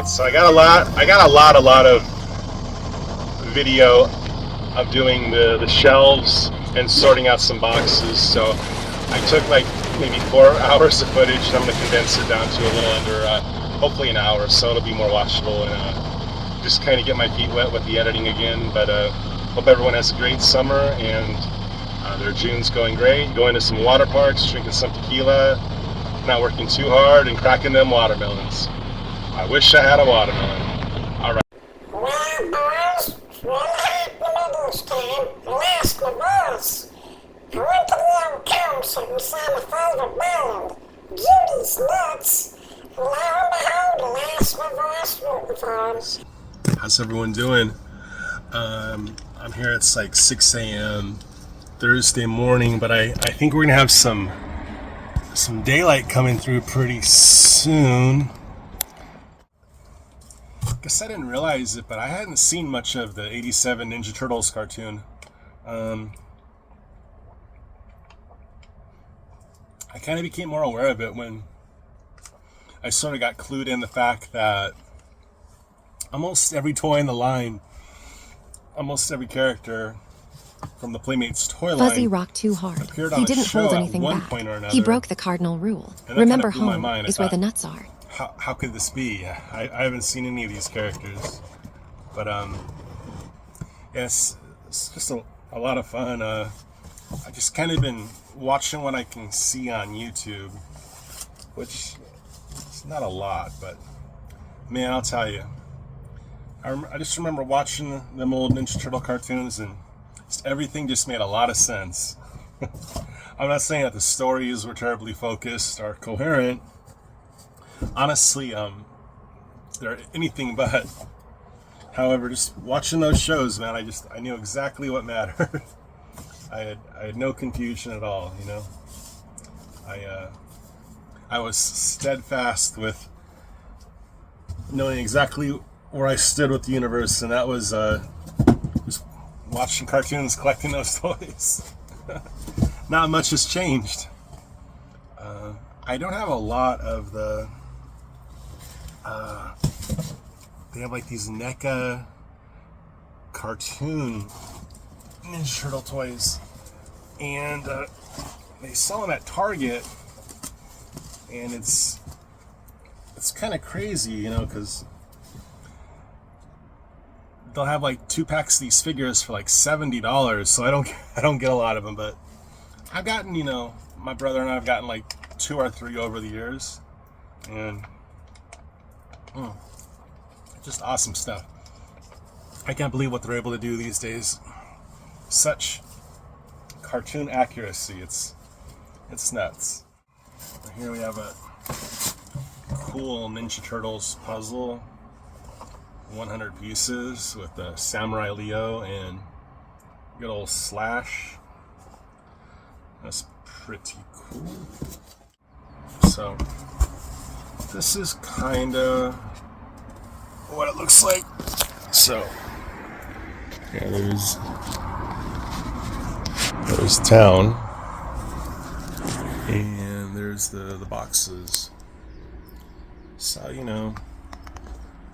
right, so I got a lot of video of doing the shelves and sorting out some boxes. So I took like maybe 4 hours of footage, and I'm going to condense it down to a little under, hopefully an hour, so it'll be more watchable, and just kind of get my feet wet with the editing again. But hope everyone has a great summer, and their June's going great. Going to some water parks, drinking some tequila, not working too hard, and cracking them watermelons. I wish I had a watermelon. All right. Well, boys, one happy Mother's Day. Last my boss. I went to the old concert and saw my favorite band, Judy's Nuts. Lo and behold, last my voice rooting for 'em. How's everyone doing? I'm here. It's like 6 a.m. Thursday morning, but I think we're gonna have some daylight coming through pretty soon. Guess I didn't realize it, but I hadn't seen much of the '87 Ninja Turtles cartoon. I kind of became more aware of it when I sort of got clued in the fact that almost every toy in the line, almost every character from the Playmates toy line, Fuzzy rocked too hard. appeared on He a didn't show hold at anything one back. point or another. He broke the cardinal rule. And that Remember, kinda blew my home mind. I is where the thought, nuts are. How could this be? I haven't seen any of these characters, but yes, it's just a lot of fun. I just kind of been watching what I can see on YouTube, which is not a lot, but man, I'll tell you, I just remember watching them old Ninja Turtle cartoons, and everything just made a lot of sense. I'm not saying that the stories were terribly focused or coherent. Honestly, they're anything but. However, just watching those shows, man, I knew exactly what mattered. I had no confusion at all, you know. I was steadfast with knowing exactly where I stood with the universe, and that was just watching cartoons, collecting those toys. Not much has changed. I don't have a lot of the. They have like these NECA cartoon Ninja Turtle toys, and they sell them at Target, and it's kind of crazy, you know, because they'll have like 2 packs of these figures for like $70. So I don't get a lot of them, but I've gotten, you know, my brother and I have gotten like 2 or 3 over the years, and just awesome stuff. I can't believe what they're able to do these days. Such cartoon accuracy. It's nuts. Here we have a cool Ninja Turtles puzzle, 100 pieces with the Samurai Leo and good old Slash. That's pretty cool. So this is kind of what it looks like. So yeah, there's town, and there's the boxes. So, you know,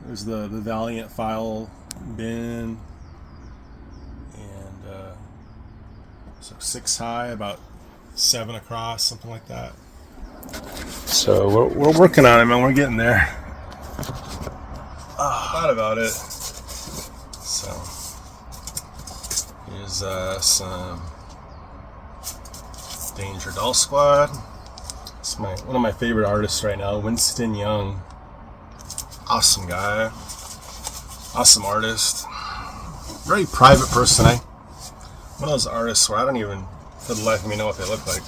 there's the Valiant file bin, and so 6 high, about 7 across, something like that. So we're working on it, man. We're getting there. Thought about it. So here's some Danger Doll Squad. It's one of my favorite artists right now, Winston Young. Awesome guy, awesome artist, very private person. One of those artists where I don't even, for the life of me, know what they look like.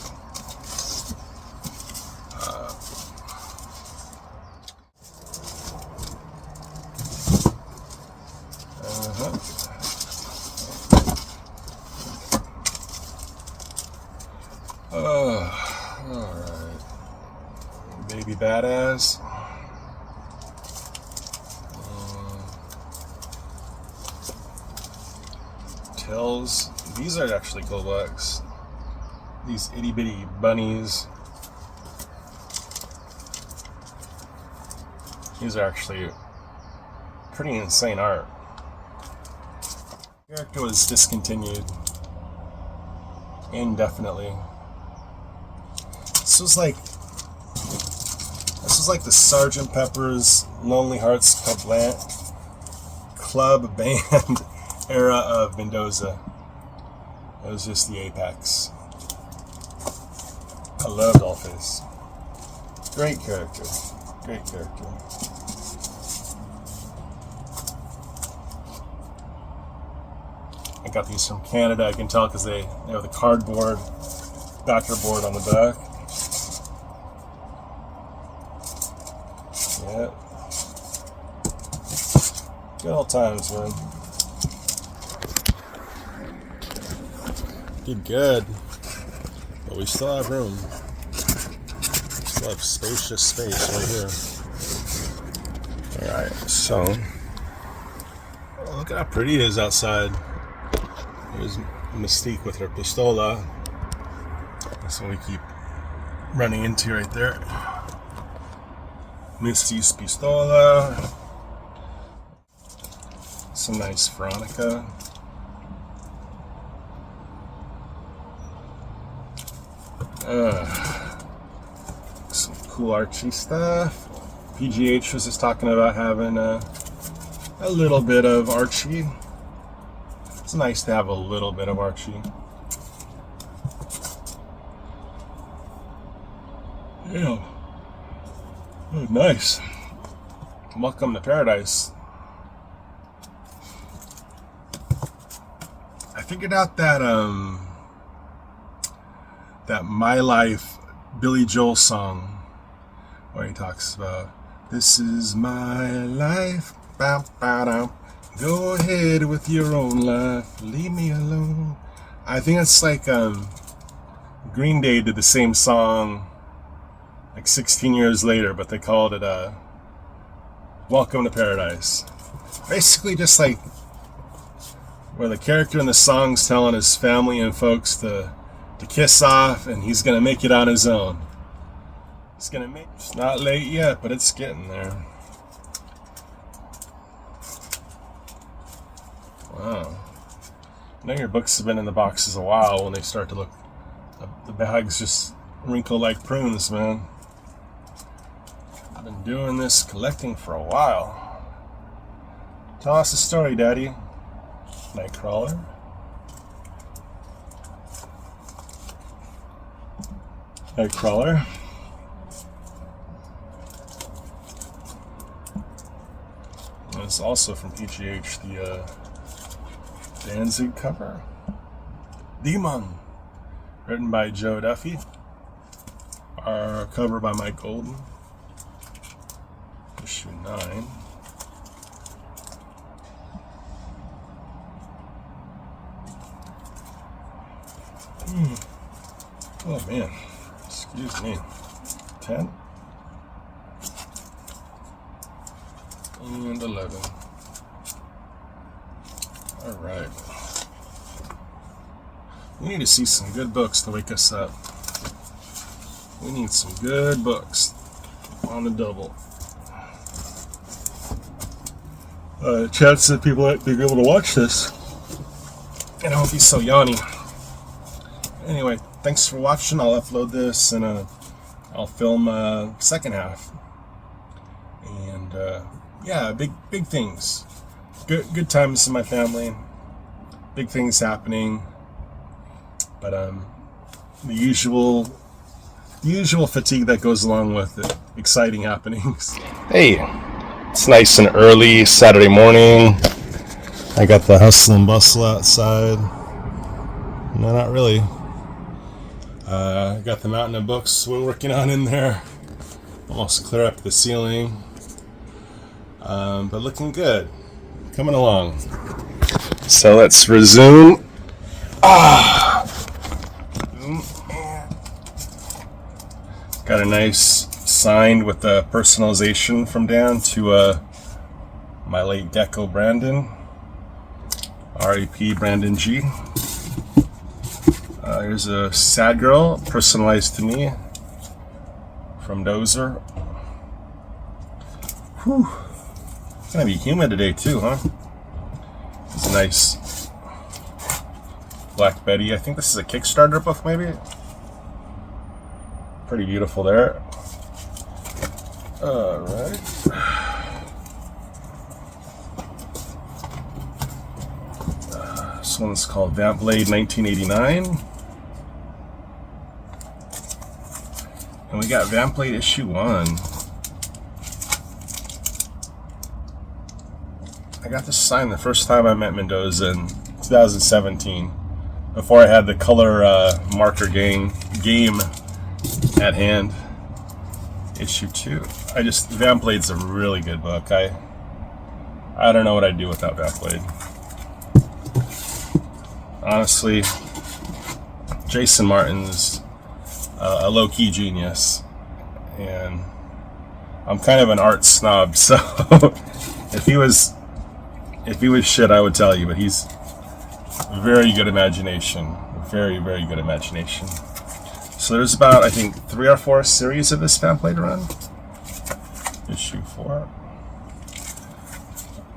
Alright. Baby Badass. Tails. These are actually cool bucks. These itty bitty bunnies. These are actually pretty insane art. The character was discontinued indefinitely. This was like the Sgt. Pepper's Lonely Hearts Club Band era of Mendoza. It was just the apex. I love Dollface. Great character. Great character. I got these from Canada. I can tell because they have the cardboard backer board on the back. Yeah. Good old times, man. Did good. But we still have room. We still have spacious space right here. Alright, so look at how pretty it is outside. There's Mystique with her pistola. That's what we keep running into right there. Misty's pistola. Some nice Veronica. Some cool Archie stuff. PGH was just talking about having a little bit of Archie. It's nice to have a little bit of Archie. Yeah. Oh, nice. Welcome to paradise. I figured out that My Life Billy Joel song where he talks about this is my life. Bow, bow, bow. Go ahead with your own life. Leave me alone. I think it's like Green Day did the same song like 16 years later, but they called it Welcome to Paradise. Basically just like where the character in the song's telling his family and folks to kiss off and he's gonna make it on his own. It's not late yet, but it's getting there. Wow. I know your books have been in the boxes a while. When they start to look, the bags just wrinkle like prunes, man. I've been doing this collecting for a while. Tell us a story, Daddy. Nightcrawler. Nightcrawler. And it's also from PGH, the Danzig cover. Demon, written by Joe Duffy. Our cover by Mike Golden. Issue 9. Oh man, excuse me. 10 and 11. All right. We need to see some good books to wake us up. We need some good books on the double. Chad said people might be able to watch this, and I won't be so yawny. Anyway, thanks for watching. I'll upload this and I'll film second half. And yeah, big things. Good times in my family. Big things happening. But the usual fatigue that goes along with it. Exciting happenings. Hey, it's nice and early Saturday morning. I got the hustle and bustle outside. No, not really. Got the mountain of books we're working on in there. Almost clear up the ceiling. But looking good. Coming along. So let's resume. Got a nice signed with the personalization from Dan to my late Deco Brandon. R.A.P. Brandon G. Here's a Sad Girl, personalized to me, from Dozer. Whew. gonna be humid today too, huh? It's a nice Black Betty. I think this is a Kickstarter book, maybe. Pretty beautiful there. All right. This one's called Vamp Blade 1989. And we got Vamp Blade issue 1. I got this signed the first time I met Mendoza in 2017, before I had the color marker game at hand. Issue 2. Vamp Blade's a really good book. I don't know what I'd do without Vamp Blade. Honestly, Jason Martin's a low-key genius, and I'm kind of an art snob, so if he was shit, I would tell you, but he's very good imagination. Very, very good imagination. So there's about, I think, 3 or 4 series of this Vamp Blade run. Issue 4.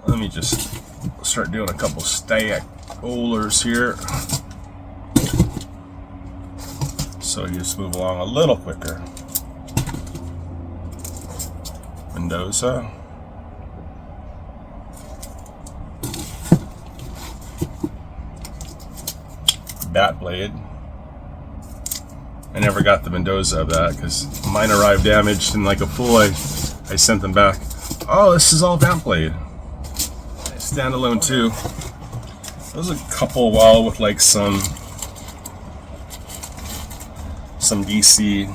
Let me just start doing a couple stack rollers here, so you just move along a little quicker. Mendoza. Bat Blade. I never got the Mendoza of that because mine arrived damaged, and like a fool, I sent them back. Oh, this is all Vamp Blade. Standalone too. There's a couple while with like some DC.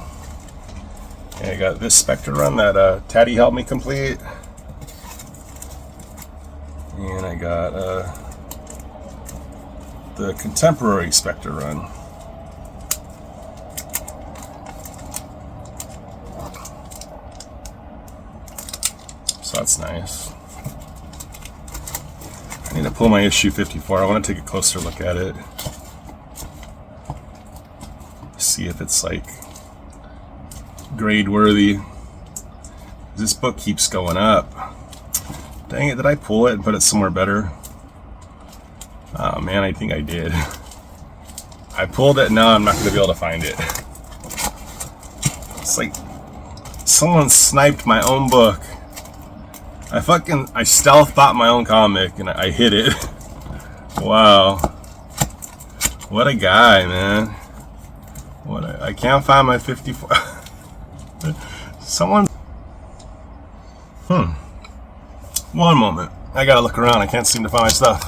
And I got this Spectre run that Taddy helped me complete. And I got the Contemporary Spectre run. So that's nice. I need to pull my issue 54. I want to take a closer look at it. See if it's like grade worthy. This book keeps going up. Dang it, did I pull it and put it somewhere better? Oh man, I think I did. I pulled it, now I'm not going to be able to find it. It's like someone sniped my own book. I stealth bought my own comic and I hid it. Wow. What a guy, man. I can't find my 54. Someone. One moment. I gotta look around. I can't seem to find my stuff.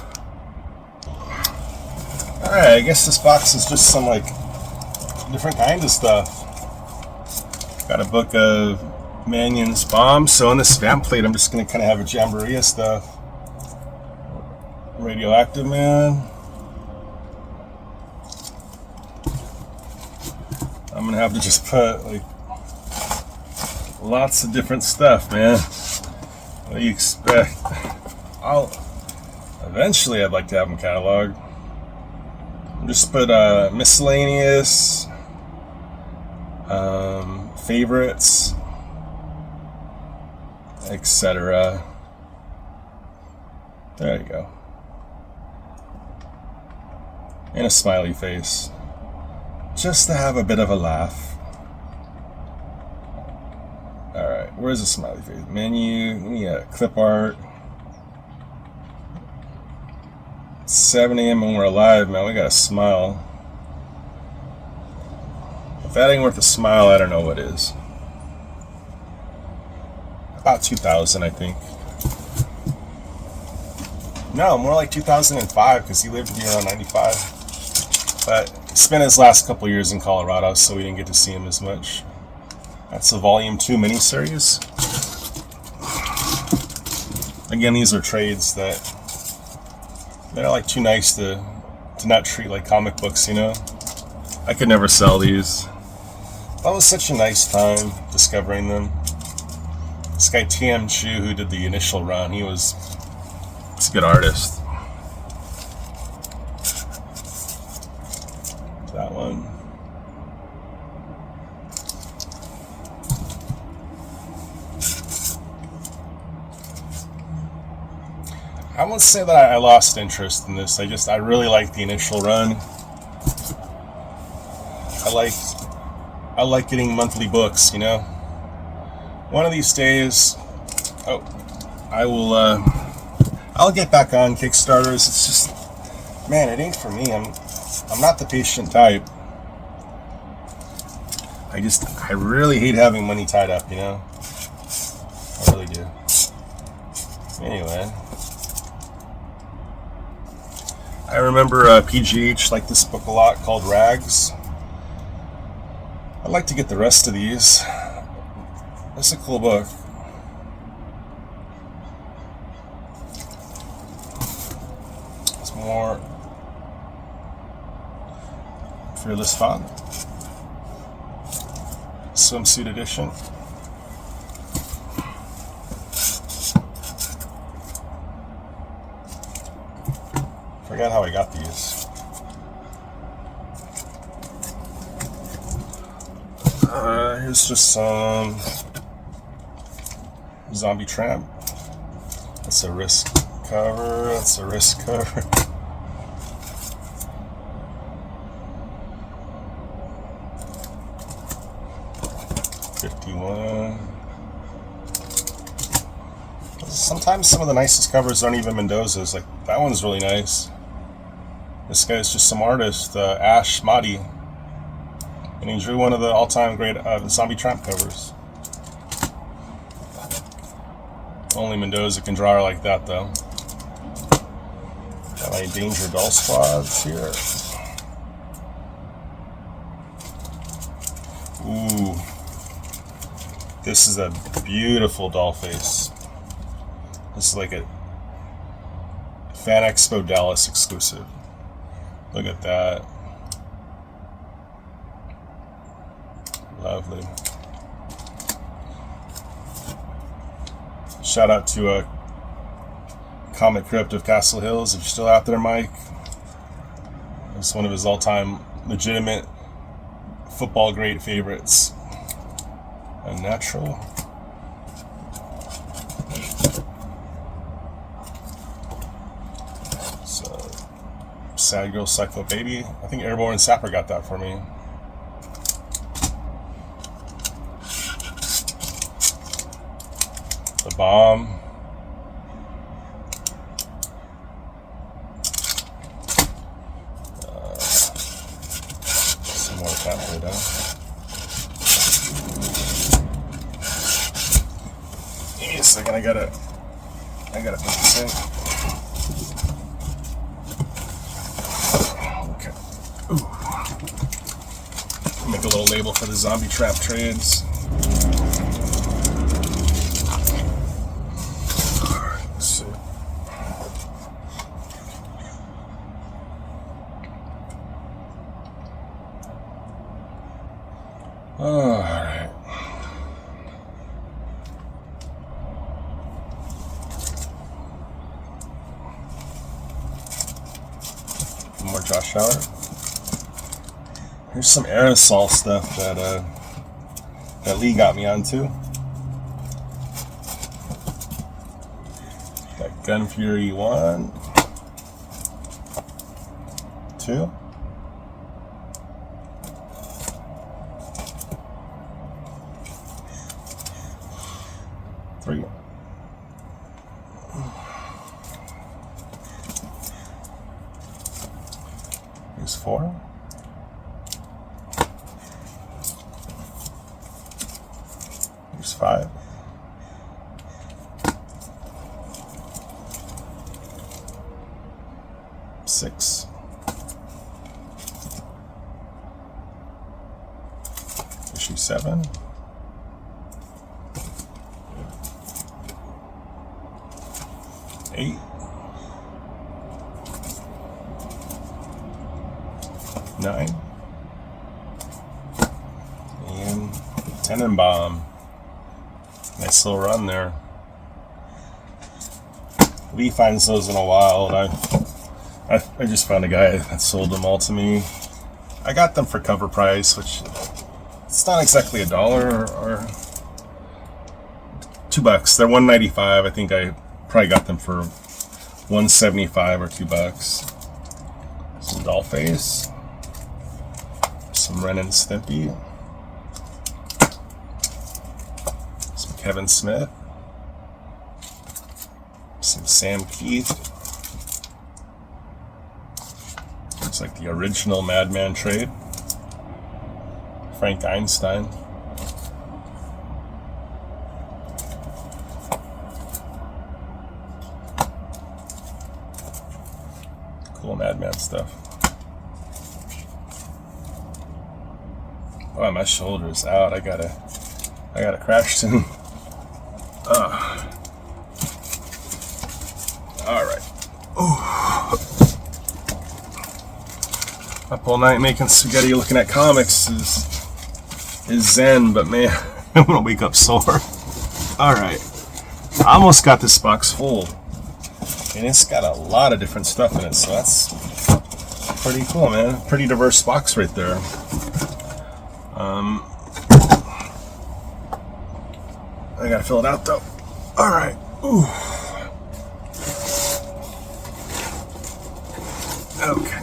Alright, I guess this box is just some like different kinds of stuff. Got a book of Mannion's Bomb. So on this Vamp Blade, I'm just gonna kind of have a jamboree of stuff. Radioactive Man. I'm gonna have to just put like lots of different stuff, man. What do you expect? Eventually I'd like to have them cataloged. Just put miscellaneous, favorites, etc. There you go. And a smiley face. Just to have a bit of a laugh. Alright, where's the smiley face? Menu, clip art. 7 a.m. when we're alive, man, we gotta smile. If that ain't worth a smile, I don't know what is. About 2000, I think. No, more like 2005, because he lived to be around 95. But he spent his last couple years in Colorado, so we didn't get to see him as much. That's a Volume 2 miniseries. Again, these are trades that they're like too nice to not treat like comic books, you know? I could never sell these. That was such a nice time discovering them. This guy T.M. Chu, who did the initial run, he's a good artist. That one. I won't say that I lost interest in this. I really liked the initial run. I like getting monthly books, you know. One of these days, I'll get back on Kickstarters. It's just, man, it ain't for me. I'm not the patient type. I really hate having money tied up, you know. I really do. Anyway, I remember PGH liked this book a lot called Rags. I'd like to get the rest of these. This is a cool book. It's more Fearless Fun. Swimsuit edition. Forgot how I got these. Here's just some Zombie Tramp. That's a wrist cover. That's a wrist cover. $51. Sometimes some of the nicest covers aren't even Mendoza's. Like, that one's really nice. This guy's just some artist, Ash Mahdi. And he drew one of the all-time great Zombie Tramp covers. Only Mendoza can draw her like that, though. Got my Danger Doll Squads here. Ooh. This is a beautiful doll face. This is like a Fan Expo Dallas exclusive. Look at that. Lovely. Shout out to Comet Crypt of Castle Hills. If you're still out there, Mike. It's one of his all-time legitimate football great favorites. Unnatural. So, Sad Girl Psycho Baby. I think Airborne Sapper got that for me. The Bomb. Some more cat down. Give me a second, I gotta put this in. Okay. Ooh. Make a little label for the Zombie Trap trades. Alright, let's see. Alright. More Josh Howard. Here's some aerosol stuff that Lee got me onto. Got Gun Fury 1, 2. Three. Here's 4. Here's 5. Six. Issue 7. 8. 9. And Tenenbaum. Nice little run there. Lee finds those in a while, and I just found a guy that sold them all to me. I got them for cover price, which it's not exactly $1 or $2. They're $1.95. I think I probably got them for $1.75 or $2. Some Dollface, some Ren and Stimpy, some Kevin Smith, some Sam Keith. Looks like the original Madman trade. Frank Einstein. Cool Madman stuff. Oh, my shoulder's out. I gotta crash soon. All right. Up all night making spaghetti, looking at comics is zen, but man, I'm gonna wake up sore. All right, I almost got this box full, and it's got a lot of different stuff in it, so that's pretty cool, man. Pretty diverse box right there. I gotta fill it out though. All right. Ooh. Okay.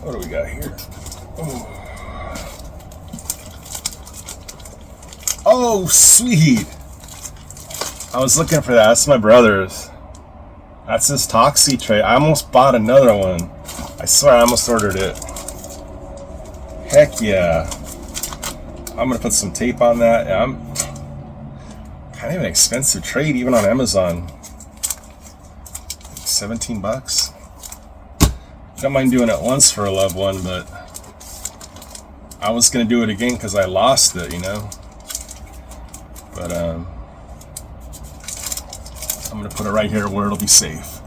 What do we got here? Ooh. Oh, sweet. I was looking for that. That's my brother's. That's his Toxie tray. I almost bought another one. I swear I almost ordered it. Heck yeah. I'm going to put some tape on that. Yeah, kind of an expensive trade, even on Amazon. $17. Don't mind doing it once for a loved one, but I was going to do it again because I lost it, you know. But I'm going to put it right here where it'll be safe.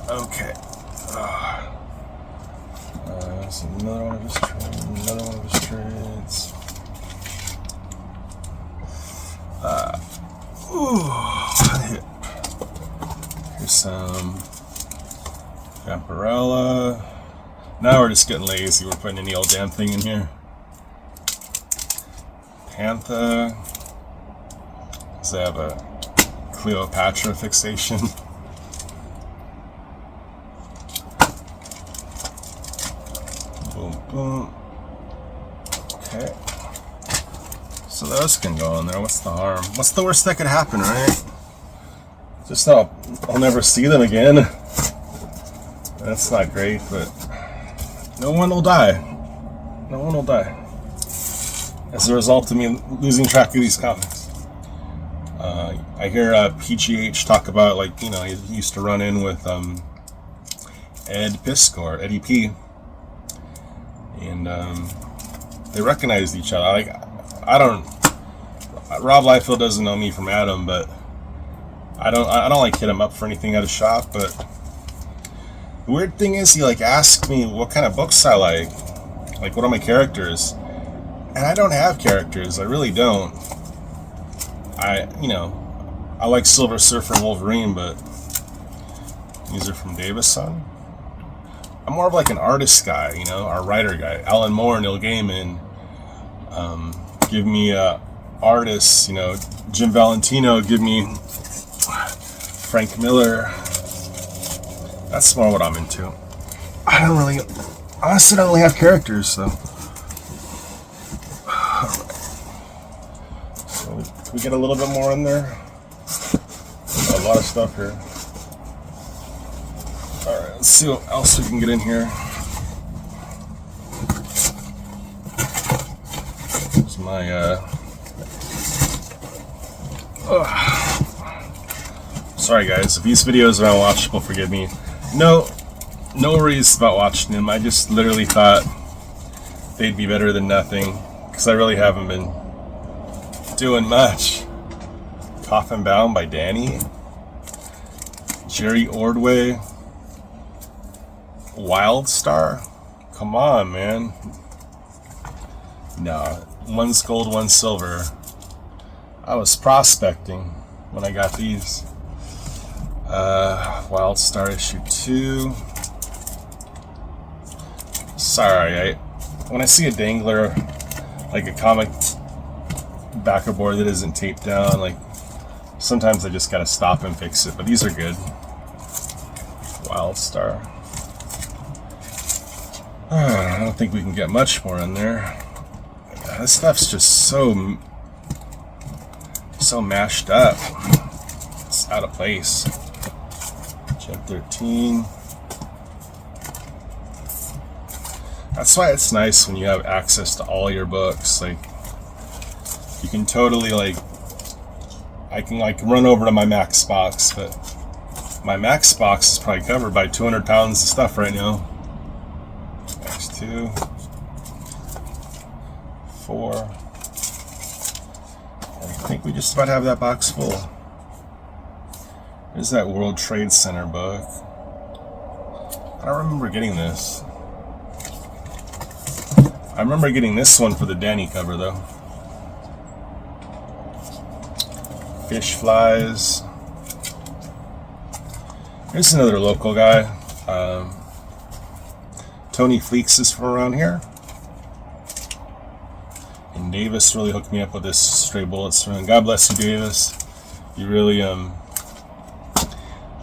Okay. There's another one of his trades. Another one of his trades. Here's some Vampirella. Now we're just getting lazy. We're putting any old damn thing in here. Pantha. Does it have a Cleopatra fixation? Boom, boom. Okay. So those can go in there. What's the harm? What's the worst that could happen, right? Just I'll never see them again. That's not great, but no one will die. No one will die as a result of me losing track of these comics. I hear PGH talk about, like, you know, he used to run in with Ed Pisk or Eddie P, and they recognized each other. Like, I don't. Rob Liefeld doesn't know me from Adam, but I don't like hit him up for anything at a shop. But the weird thing is, he like asked me what kind of books I like what are my characters, and I don't have characters. I really don't. I like Silver Surfer and Wolverine, but these are from Davison. I'm more of like an artist guy, you know, or writer guy. Alan Moore, Neil Gaiman. Give me artists, you know, Jim Valentino. Give me Frank Miller. That's more what I'm into. Honestly don't really have characters, so. So can we get a little bit more in there? A lot of stuff here. Alright, let's see what else we can get in here. Here's my sorry guys, if these videos are unwatchable, forgive me. No worries about watching them. I just literally thought they'd be better than nothing, because I really haven't been doing much. Coffin Bound by Danny. Jerry Ordway. Wildstar. Come on, man. No, one's gold, one's silver. I was prospecting when I got these. Wildstar issue 2. Sorry, when I see a dangler, like a comic backer board that isn't taped down, like, sometimes I just gotta stop and fix it, but these are good. Wild Star. I don't think we can get much more in there. This stuff's just so mashed up. It's out of place. Gen 13. That's why it's nice when you have access to all your books. Like, you can totally, like, I can, like, run over to my Max box, but my Max box is probably covered by 200 pounds of stuff right now. X2, 4. I think we just about have that box full. There's that World Trade Center book. I don't remember getting this. I remember getting this one for the Danny cover, though. Fish Flies. Here's another local guy. Tony Fleeks is from around here. And Davis really hooked me up with this Stray Bullets run. God bless you, Davis. You really, you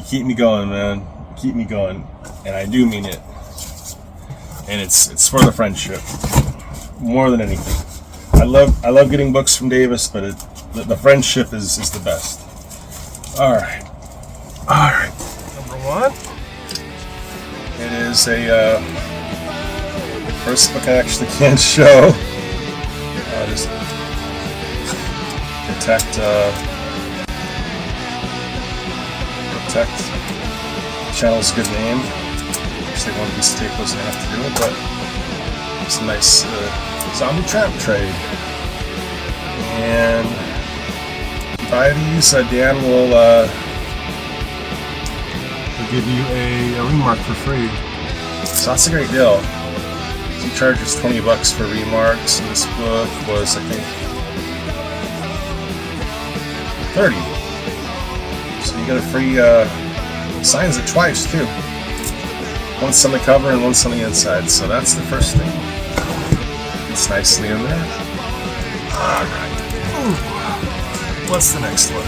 keep me going, man. You keep me going. And I do mean it. And it's for the friendship. More than anything. I love getting books from Davis, but the friendship is the best. Alright. Number 1. It is a first book I actually can't show. I'll just protect channel's good name. Actually, one piece of tape wasn't enough to do it, but it's a nice zombie trap trade. And if you buy these, Dan will give you a remark for free. So that's a great deal. He charges $20 for remarks, and this book was, I think, $30. So you get a free, signs it twice too. Once on the cover and once on the inside. So that's the first thing. It's nicely in there. Alright. What's the next one?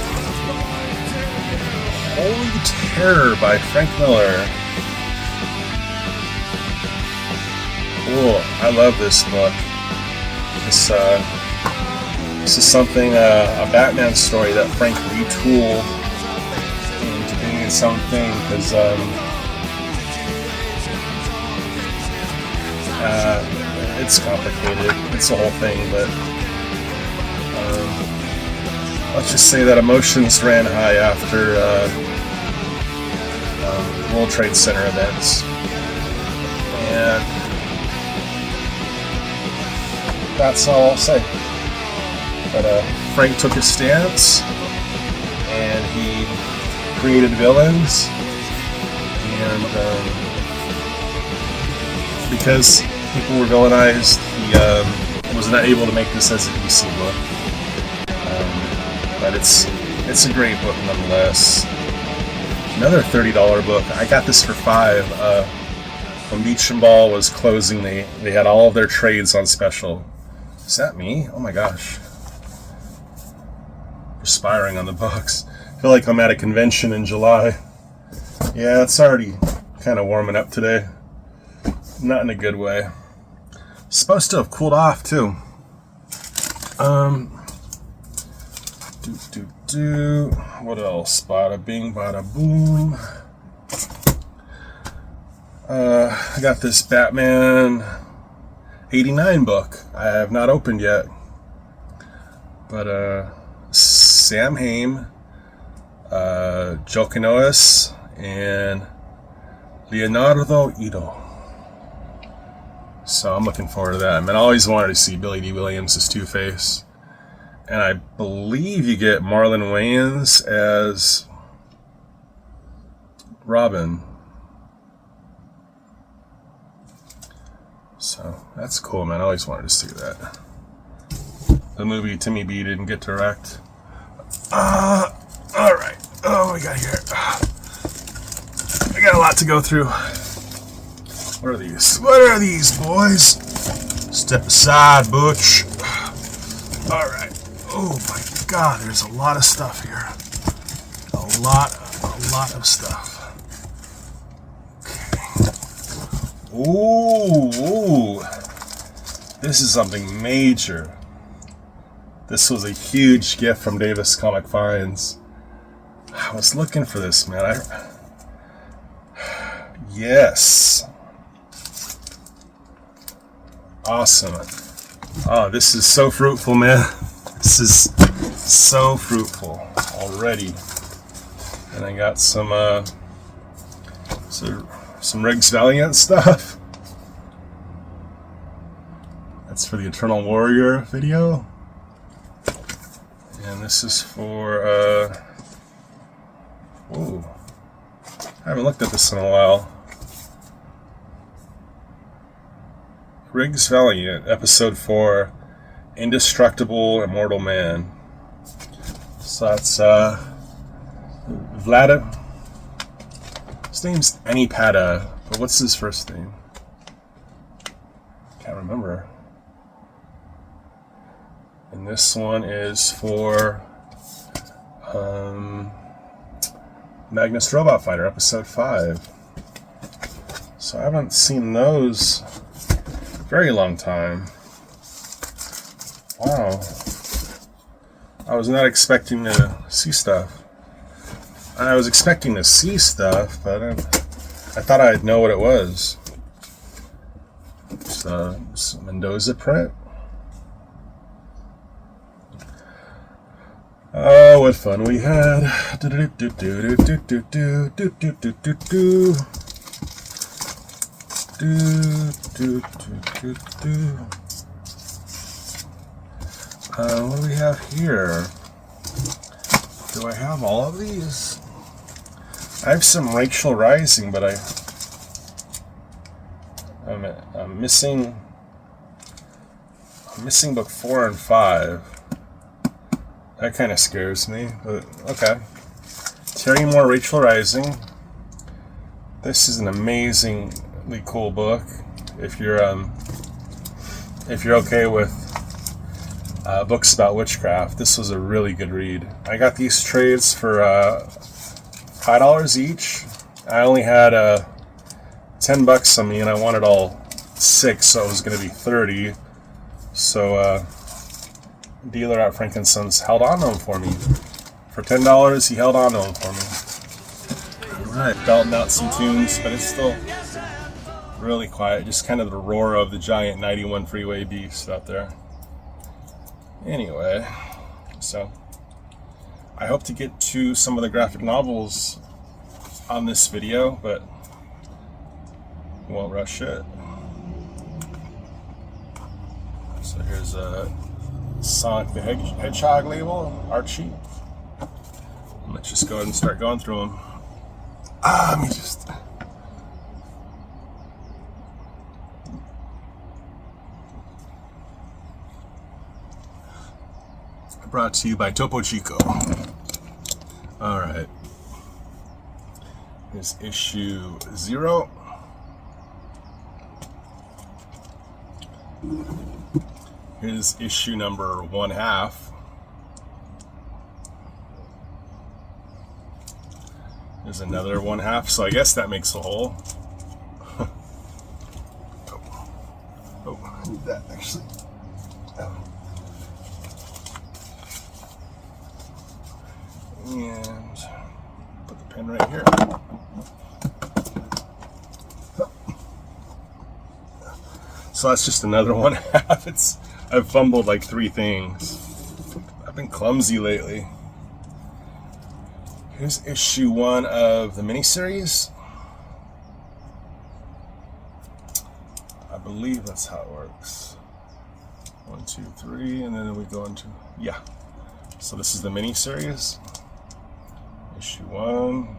Holy Terror by Frank Miller. Cool. I love this book. This is something, a Batman story that Frank retooled into being its own thing, because it's complicated. It's the whole thing, but let's just say that emotions ran high after World Trade Center events, and that's all I'll say. But Frank took his stance, and he created villains, and because people were villainized, he was not able to make this as a DC book. But it's a great book nonetheless. Another $30 book. I got this for $5. When Beach and Ball was closing, they had all of their trades on special. Is that me? Oh my gosh. Perspiring on the books. I feel like I'm at a convention in July. Yeah, it's already kind of warming up today. Not in a good way. It's supposed to have cooled off too. What else? Bada bing, bada boom. I got this Batman 89 book I have not opened yet. But Sam Hain, Joe Canoas, and Leonardo Ito. So I'm looking forward to that. I mean, I always wanted to see Billy D. Williams as Two-Face. And I believe you get Marlon Wayans as Robin. So that's cool, man. I always wanted to see that. The movie Timmy B didn't get direct. Alright. Oh, we got here. I got a lot to go through. What are these? What are these, boys? Step aside, Butch. Alright. Oh my god, there's a lot of stuff here. a lot of stuff. Okay. Ooh. This is something major. This was a huge gift from Davis Comic Finds. I was looking for this, man. Yes. Awesome. Oh, this is so fruitful, man. This is so fruitful already. And I got some Riggs Valiant stuff. That's for the Eternal Warrior video. And this is for ooh. I haven't looked at this in a while. Riggs Valiant, Episode 4, Indestructible Immortal Man. So that's Vlad. His name's Anipada, but what's his first name? Can't remember. And this one is for Magnus Robot Fighter, Episode 5. So I haven't seen those very long time. Wow. I was not expecting to see stuff. I was expecting to see stuff, but I thought I'd know what it was. It's Mendoza print. Oh, what fun we had. What do we have here? Do I have all of these? I have some Rachel Rising, but I'm missing book 4 and 5. That kind of scares me, but okay. Terry Moore, Rachel Rising. This is an amazingly cool book. If you're okay with books about witchcraft, this was a really good read. I got these trades for $5 each. I only had $10 on me, and I wanted all 6, so it was going to be 30. So dealer at Frankenson's held on to them for me. For $10, he held on to them for me. Alright, belting out some tunes, but it's still really quiet. Just kind of the roar of the giant 91 freeway beast out there. Anyway, so I hope to get to some of the graphic novels on this video, but won't rush it. So here's a Sonic the Hedgehog label, Archie. Let's just go ahead and start going through them. Let me just... Brought to you by Topo Chico. Alright. Here's issue 0. Here's issue number 1/2. There's another 1/2, so I guess that makes a whole. I need that actually. And put the pen right here. So that's just another 1/2. I've fumbled like 3 things. I've been clumsy lately. Here's issue 1 of the miniseries. I believe that's how it works. 1, 2, 3, and then we go into, yeah. So this is the miniseries. Issue 1.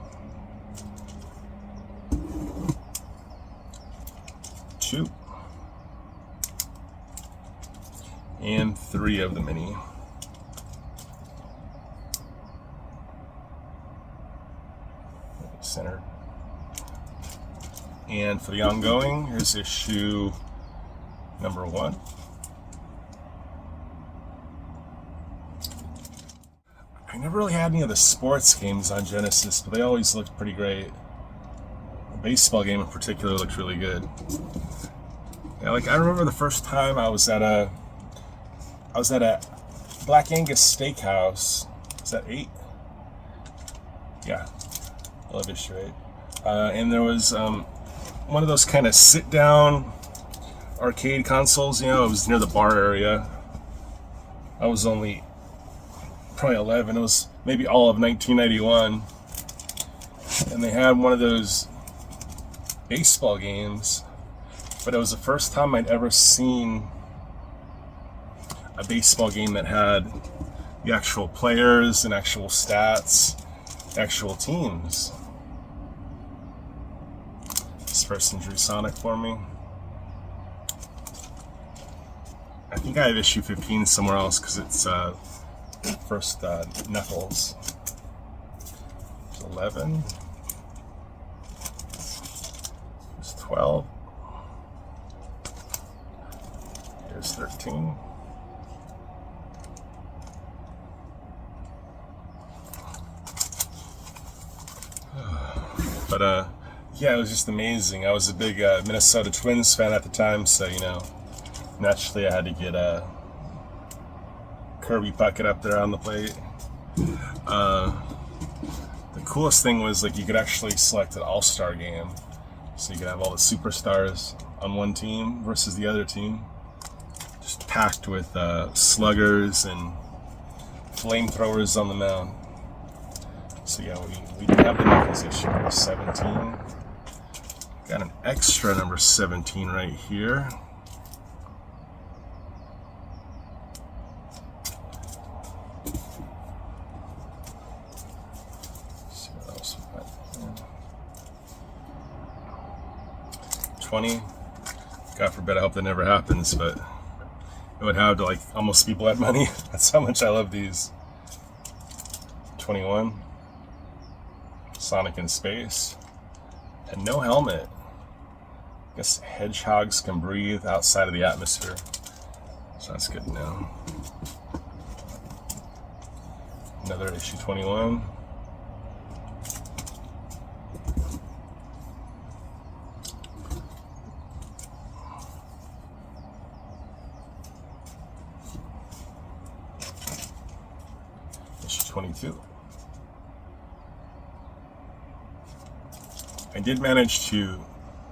2. And 3 of the mini. Centered. And for the ongoing, here's issue number 1. I never really had any of the sports games on Genesis, but they always looked pretty great. The baseball game in particular looked really good. Yeah, like I remember the first time I was at a Black Angus Steakhouse. Is that 8? Yeah, I love issue 8. And there was one of those kind of sit-down arcade consoles. You know, it was near the bar area. I was only probably 11. It was maybe all of 1991, and they had one of those baseball games. But it was the first time I'd ever seen a baseball game that had the actual players and actual stats, actual teams. This person drew Sonic for me. I think I have issue 15 somewhere else because it's first Knuckles. There's 11. There's 12. Here's 13. But yeah, it was just amazing. I was a big Minnesota Twins fan at the time, so you know, naturally I had to get a Kirby Puckett up there on the plate. The coolest thing was like you could actually select an all-star game, so you could have all the superstars on one team versus the other team, just packed with sluggers and flamethrowers on the mound. So yeah, we did have the Knuckles issue number 17. Got an extra number 17 right here. Let's see what else we got here. 20. God forbid, I hope that never happens, but it would have to like almost be blood money. That's how much I love these. 21. Sonic in space. And no helmet. I guess hedgehogs can breathe outside of the atmosphere. So that's good to know. Another issue 21. Issue 22. I did manage to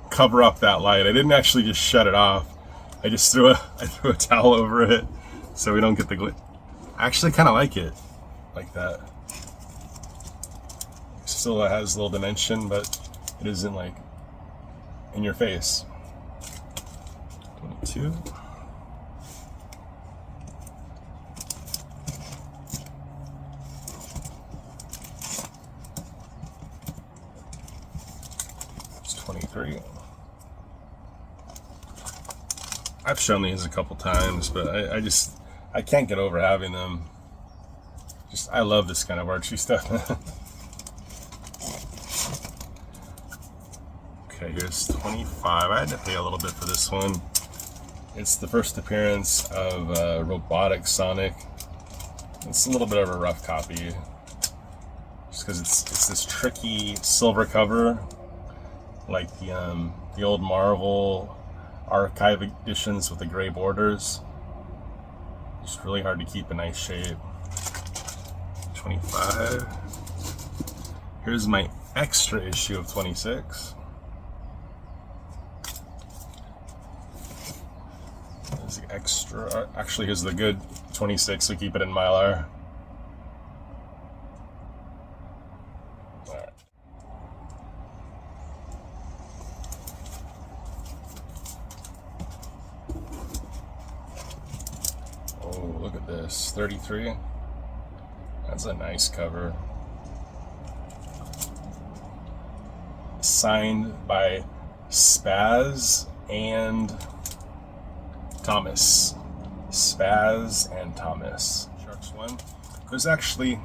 cover up that light. I didn't actually just shut it off. I just threw a towel over it so we don't get the glare. I actually kind of like it like that. It still has a little dimension, but it isn't like in your face. 22. It's 23. I've shown these a couple times, but I can't get over having them. I love this kind of artsy stuff. Okay, here's 25. I had to pay a little bit for this one. It's the first appearance of Robotic Sonic. It's a little bit of a rough copy, just because it's this tricky silver cover, like the old Marvel archive editions with the gray borders. It's really hard to keep in nice shape. 25. Here's my extra issue of 26. There's the extra. Actually, here's the good 26. So keep it in Mylar. Oh, look at this. 33. That's a nice cover. Signed by Spaz and Thomas. Spaz and Thomas. Sharks one. There's actually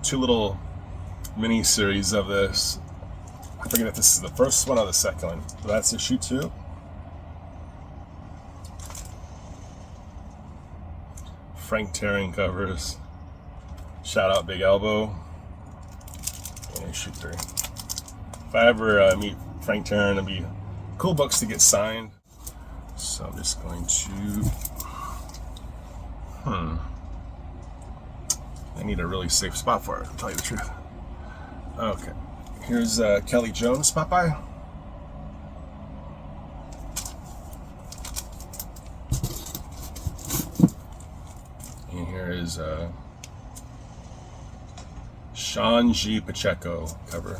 two little mini series of this. I forget if this is the first one or the second one. But that's issue 2. Frank Tearing covers. Shout out Big Elbow. And issue 3. If I ever meet Frank Tarrant, it'd be cool books to get signed. So I'm just going to... I need a really safe spot for it, to tell you the truth. Okay. Here's Kelly Jones Popeye. And here is Sean G. Pacheco cover.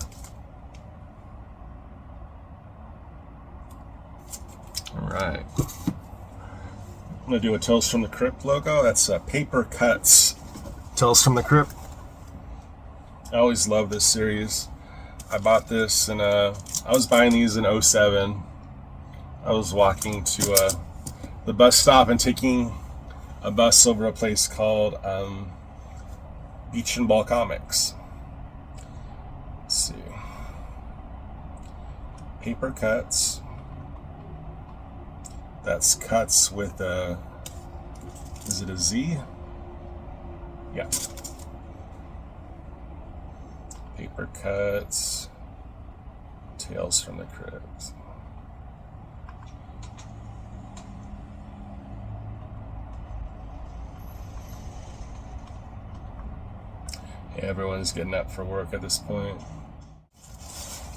Alright. I'm going to do a Tales from the Crypt logo. That's Paper Cuts Tales from the Crypt. I always love this series. I bought this and I was buying these in 07. I was walking to the bus stop and taking a bus over a place called Beach and Ball Comics. Let's see. Paper Cuts. That's cuts with is it a Z? Yeah. Paper Cuts, Tales from the Crypt. Yeah, everyone's getting up for work at this point.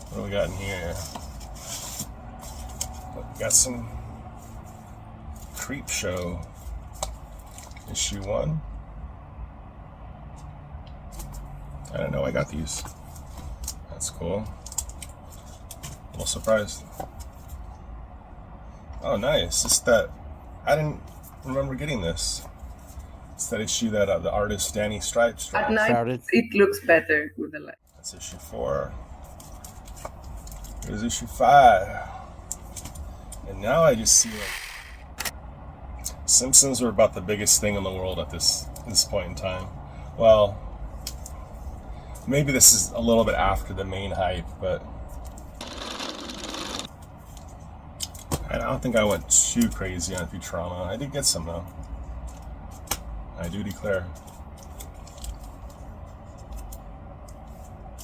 What do we got in here? We got some Creep Show, issue 1. I didn't know I got these. That's cool. A little surprised. Oh, nice. It's that. I didn't remember getting this. It's that issue that the artist Danny Stripes At draws. night, it looks better with the light. That's issue 4. Here's issue 5. And now I just see like Simpsons were about the biggest thing in the world at this point in time. Well, maybe this is a little bit after the main hype, but I don't think I went too crazy on Futurama. I did get some though. I do declare.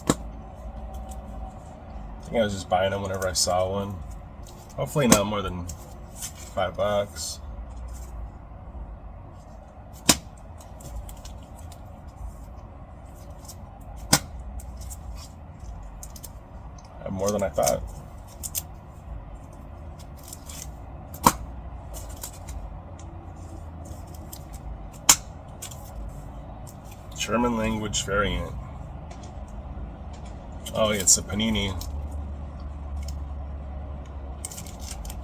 I think I was just buying them whenever I saw one. Hopefully not more than $5. More than I thought. German language variant. Oh, it's a Panini.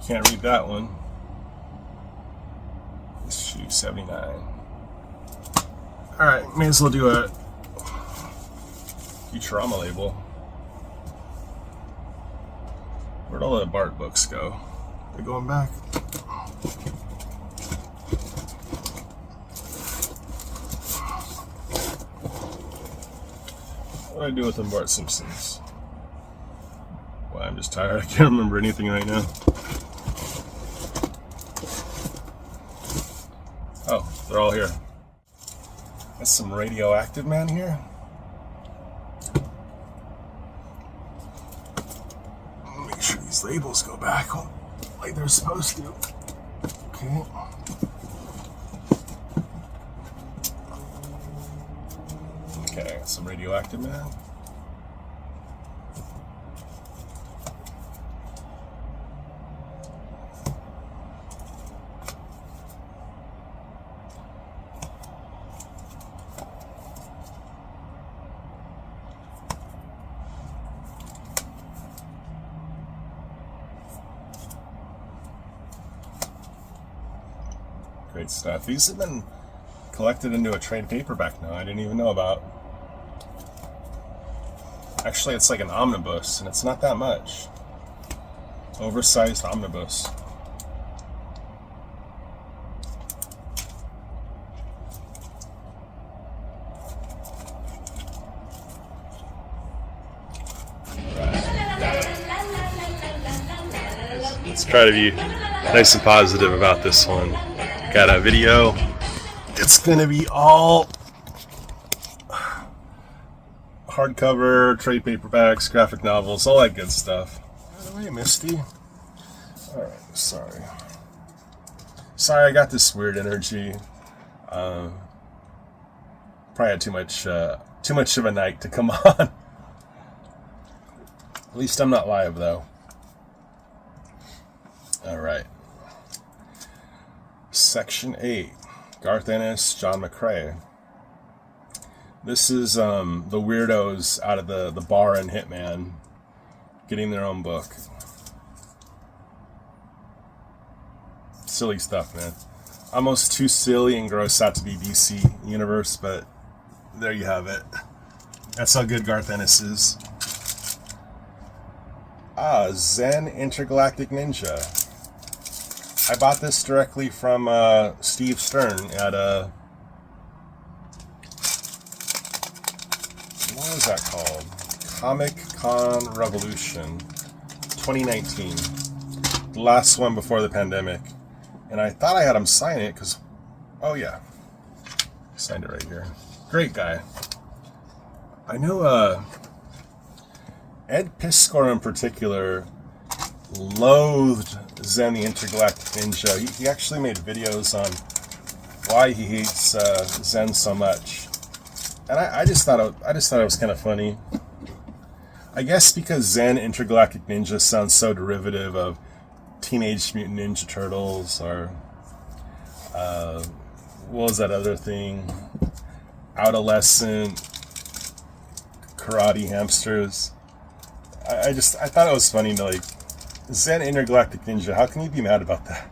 Can't read that one. Issue 79. Alright, may as well do a Futurama label. Where'd all the Bart books go? They're going back. What do I do with the Bart Simpsons? Well, I'm just tired. I can't remember anything right now. Oh, they're all here. Got some Radioactive Man here. Make sure these labels go back like they're supposed to. Okay. Okay, got some Radioactive Man. Great stuff. These have been collected into a trade paperback now. I didn't even know about. Actually, it's like an omnibus, and it's not that much. Oversized omnibus. Let's try to be nice and positive about this one. Got a video. It's gonna be all hardcover, trade paperbacks, graphic novels, all that good stuff. By the way, Misty. Alright, sorry. Sorry, I got this weird energy. Probably had too much of a night to come on. At least I'm not live, though. Alright. Section 8. Garth Ennis, John McCrae. This is the weirdos out of the bar in Hitman getting their own book. Silly stuff, man. Almost too silly and gross out to be DC Universe, but there you have it. That's how good Garth Ennis is. Zen Intergalactic Ninja. I bought this directly from Steve Stern at what was that called? Comic Con Revolution 2019. The last one before the pandemic. And I thought I had him sign it because, oh yeah, he signed it right here. Great guy. I know Ed Piskor in particular loathed Zen the Intergalactic Ninja. He actually made videos on why he hates Zen so much. And I just thought it was kind of funny. I guess because Zen Intergalactic Ninja sounds so derivative of Teenage Mutant Ninja Turtles, or what was that other thing? Adolescent karate hamsters. I thought it was funny to like Zen Intergalactic Ninja. How can you be mad about that?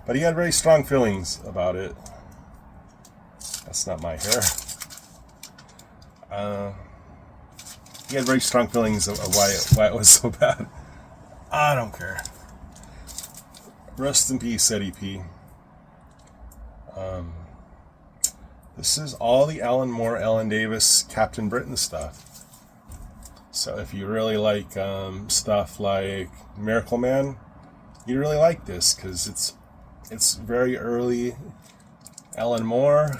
But he had very strong feelings about it. That's not my hair. He had very strong feelings of why it was so bad. I don't care. Rest in peace, Eddie P. This is all the Alan Moore, Ellen Davis, Captain Britain stuff. So if you really like stuff like Miracle Man, you really like this because it's very early Alan Moore.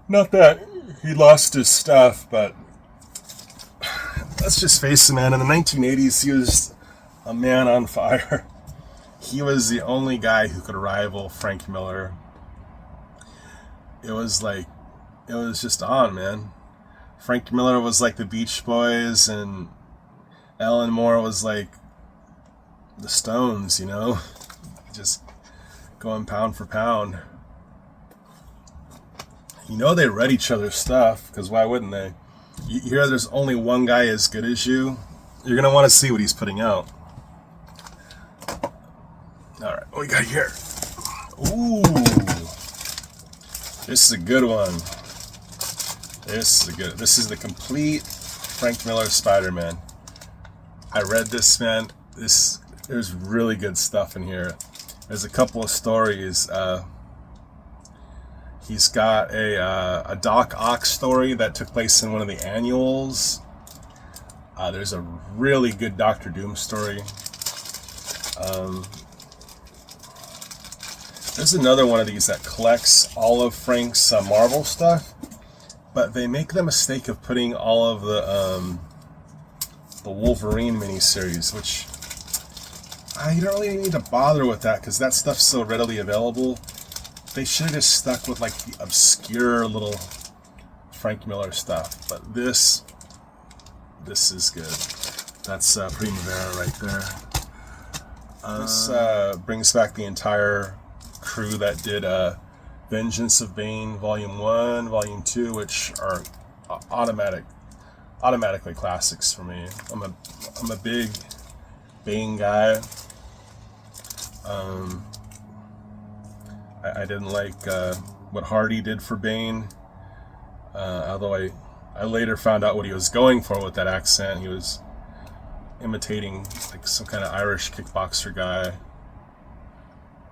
Not that he lost his stuff, but let's just face it, man. In the 1980s, he was a man on fire. He was the only guy who could rival Frank Miller. It was just on, man. Frank Miller was like the Beach Boys, and Alan Moore was like the Stones, you know? Just going pound for pound. You know they read each other's stuff, because why wouldn't they? You hear there's only one guy as good as you, you're going to want to see what he's putting out. Alright, what we got here? Ooh. This is a good one. This is the complete Frank Miller Spider-Man. I read this, man. There's really good stuff in here. There's a couple of stories. He's got a Doc Ock story that took place in one of the annuals. There's a really good Doctor Doom story. There's another one of these that collects all of Frank's Marvel stuff, but they make the mistake of putting all of the Wolverine miniseries, which you don't really need to bother with that because that stuff's so readily available. They should have just stuck with like the obscure little Frank Miller stuff. But this is good. That's Primavera right there. This brings back the entire crew that did Vengeance of Bane Volume 1, Volume 2, which are automatically classics for me. I'm a big Bane guy. I didn't like what Hardy did for Bane, although I later found out what he was going for with that accent. He was imitating like some kind of Irish kickboxer guy,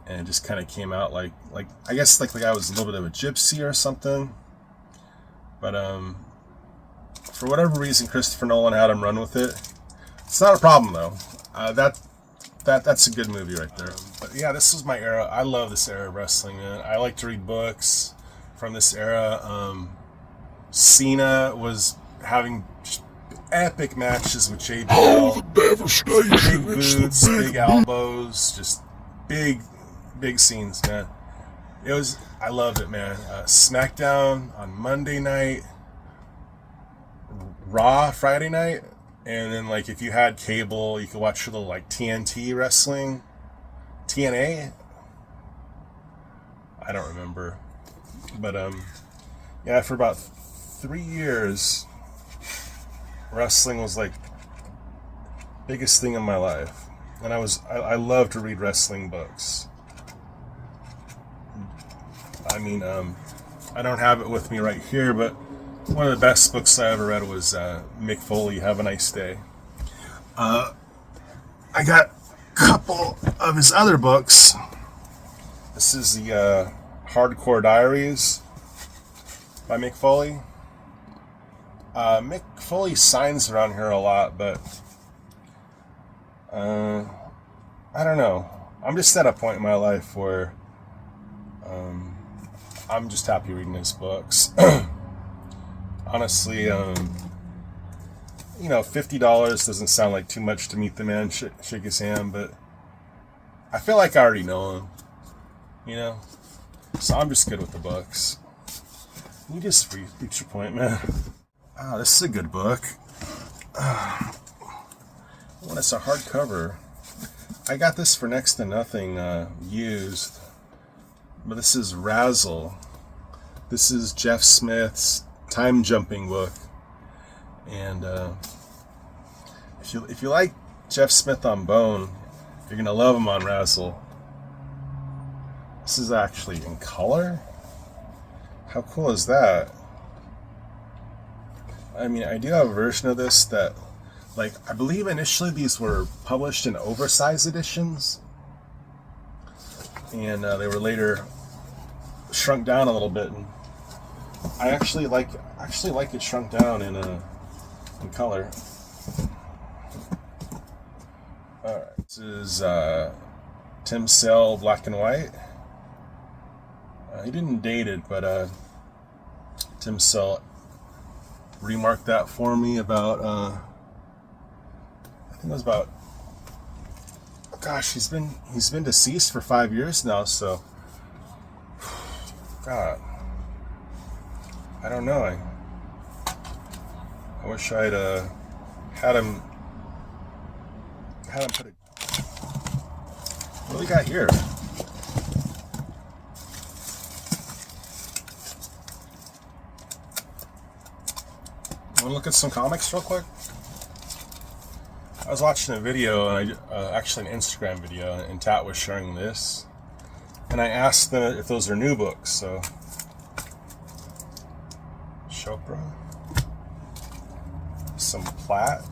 and it just kind of came out like I guess like the guy was a little bit of a gypsy or something. But for whatever reason, Christopher Nolan had him run with it. It's not a problem though. That's a good movie right there. But yeah, this was my era. I love this era of wrestling, man. I like to read books from this era. Cena was having epic matches with JBL. Big boots, big elbows, just big scenes, man. I loved it, man. SmackDown on Monday night, Raw Friday night, and then like if you had cable, you could watch a little like TNT wrestling, TNA. I don't remember, but yeah, for about 3 years, wrestling was like biggest thing in my life, and I love to read wrestling books. I mean, I don't have it with me right here, but one of the best books I ever read was Mick Foley, Have a Nice Day. I got a couple of his other books. This is the Hardcore Diaries by Mick Foley. Mick Foley signs around here a lot, but I don't know. I'm just at a point in my life where I'm just happy reading his books. Honestly, $50 doesn't sound like too much to meet the man, shake his hand, but I feel like I already know him, so I'm just good with the books. You just reach your point, man. Oh, this is a good book. Well, it's a hardcover. I got this for next to nothing used, but this is Razzle. This is Jeff Smith's time jumping book, and if you like Jeff Smith on Bone, you're gonna love him on Razzle. This is actually in color. How cool is that? I mean, I do have a version of this that, like, I believe initially these were published in oversized editions, and they were later shrunk down a little bit. And I actually like it shrunk down in color. All right, this is Tim Sale Black and White. He didn't date it, but Tim Sale remarked that for me about I think it was about, gosh, he's been deceased for 5 years now, so God, I don't know. I wish I'd had him put it. What do we got here? Want to look at some comics real quick? I was watching a video, and actually an Instagram video, and Tat was sharing this, and I asked them if those are new books. So, Chopra, some Platt,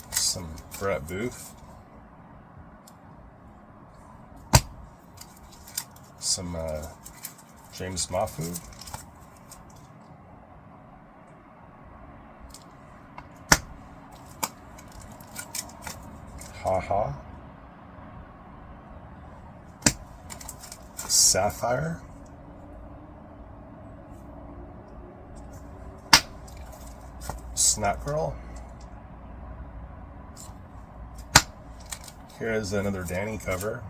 some Brett Booth, some James Mafu, Haha, Sapphire, Snap Girl. Here's another Danny cover.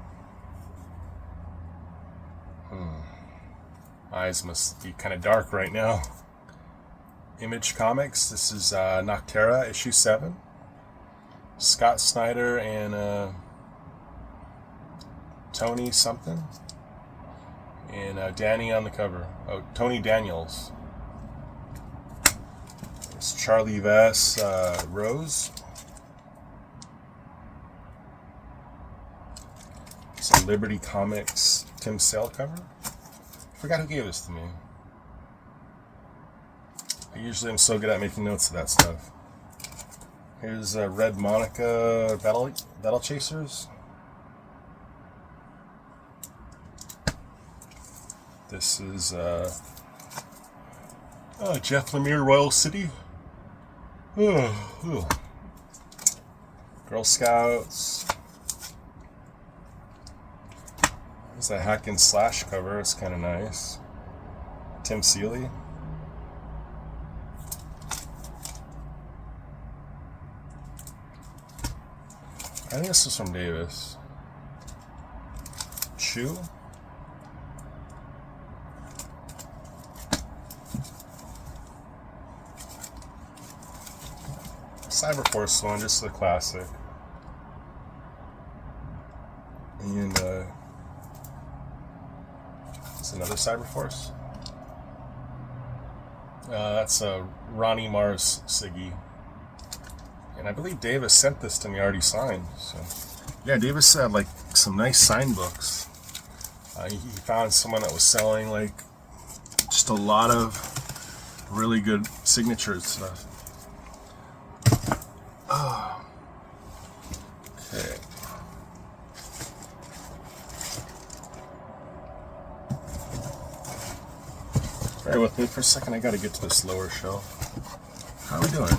Eyes must be kind of dark right now. Image Comics. This is Noctera issue 7. Scott Snyder and Tony something, and Danny on the cover. Oh, Tony Daniels. It's Charlie Vess, Rose. Some Liberty Comics Tim Sale cover. I forgot who gave this to me. I usually am so good at making notes of that stuff. Here's Red Monica Battle Chasers. This is Jeff Lemire Royal City. Girl Scouts. It's a hack and slash cover. It's kind of nice. Tim Seeley. I think this is from Davis. Chew. Cyberforce one, just the classic. And it's another Cyberforce. That's a Ronnie Mars Siggy. And I believe Davis sent this to me already signed. So yeah, Davis had like some nice signed books. He found someone that was selling like just a lot of really good signature stuff. Oh. Okay. Bear with me for a second. I got to get to this lower shelf. How are we doing?